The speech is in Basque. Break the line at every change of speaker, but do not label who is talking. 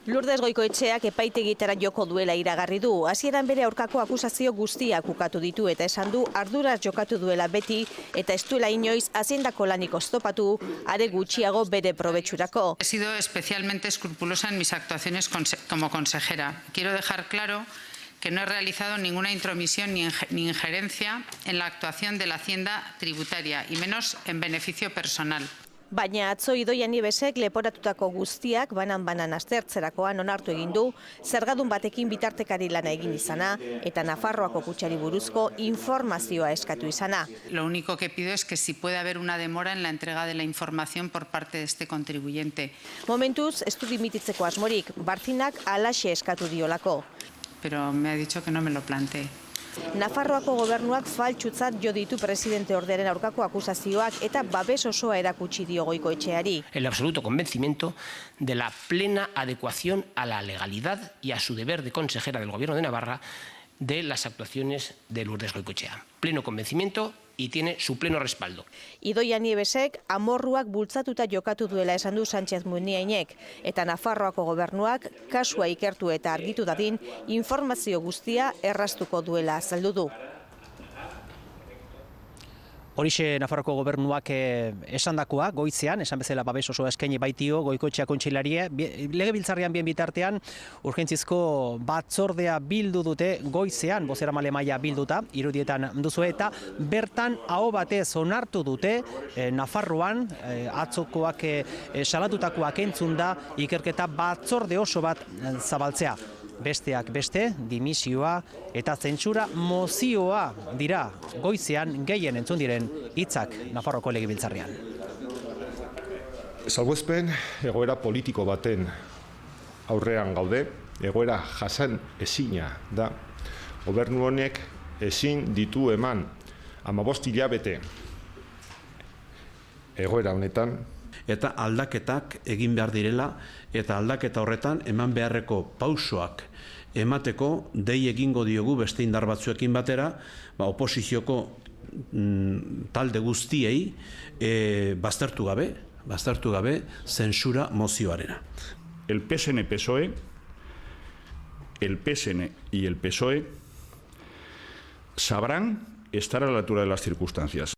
Lourdes Goikoetxeak epaitegitara joko duela iragarri du. Hasieran bere aurkako akusazio guztiak ukatu ditu eta esan du arduraz jokatu duela beti eta ez duela inoiz haziendako lanik oztopatu, are gutxiago bere probetxurako.
He sido especialmente escrupulosa en mis actuaciones como consejera. Quiero dejar claro que no he realizado ninguna intromisión ni injerencia en la actuación de la Hacienda tributaria, y menos en beneficio personal.
Baina atzo Idoia Nievesek leporatutako guztiak banan-banan aztertzerakoan onartu egin du, zergadun batekin bitartekari lana egin izana eta Nafarroako kutxari buruzko informazioa eskatu izana.
Lo único que pido es que si puede haber una demora en la entrega de la información por parte de este contribuyente.
Momentuz, ez du dimititzeko asmorik, Barcinak halaxe eskatu diolako.
Pero me ha dicho que no me lo plantee.
Nafarroako gobernuak faltsutzat jo ditu presidente ordearen aurkako akusazioak eta babes osoa erakutsi dio Goikoetxeari.
El absoluto convencimiento de la plena adecuación a la legalidad y a su deber de consejera del Gobierno de Navarra de las actuaciones de Lourdes Goikoetxea. Pleno convencimiento y tiene su pleno respaldo.
Idoia Nievesek amorruak bultzatuta jokatu duela esan du Sánchez Muniainek eta Nafarroako gobernuak kasua ikertu eta argitu dadin informazio guztia erraztuko duela azaldu du.
Horixe Nafarroko gobernuak esandakoa goizean, esan bezala babes oso eskaini baitio Goikoetxea kontseilaria, legebiltzarrean bien bitartean urgentzizko batzordea bildu dute goizean, bozeramale maila bilduta, irudietan duzu eta bertan aho batez onartu dute Nafarroan atzokoak salatutakoak entzun da ikerketa batzorde oso bat zabaltzea. Besteak beste, dimisioa eta zentsura mozioa dira goizean gehien entzun diren hitzak Nafarroko legebiltzarrean.
Salbuespen egoera politiko baten aurrean gaude, egoera jasan ezina da. Gobernu honek ezin ditu eman 15 hilabete egoera honetan.
Eta aldaketak egin behar direla, eta aldaketa horretan eman beharreko pausoak emateko dei egingo diogu beste indar batzuekin batera, oposizioko talde guztiei baztertu gabe zentsura mozioarena.
El PSN-PSOE, el PSN y el PSOE sabrán estar a la altura de las circunstancias.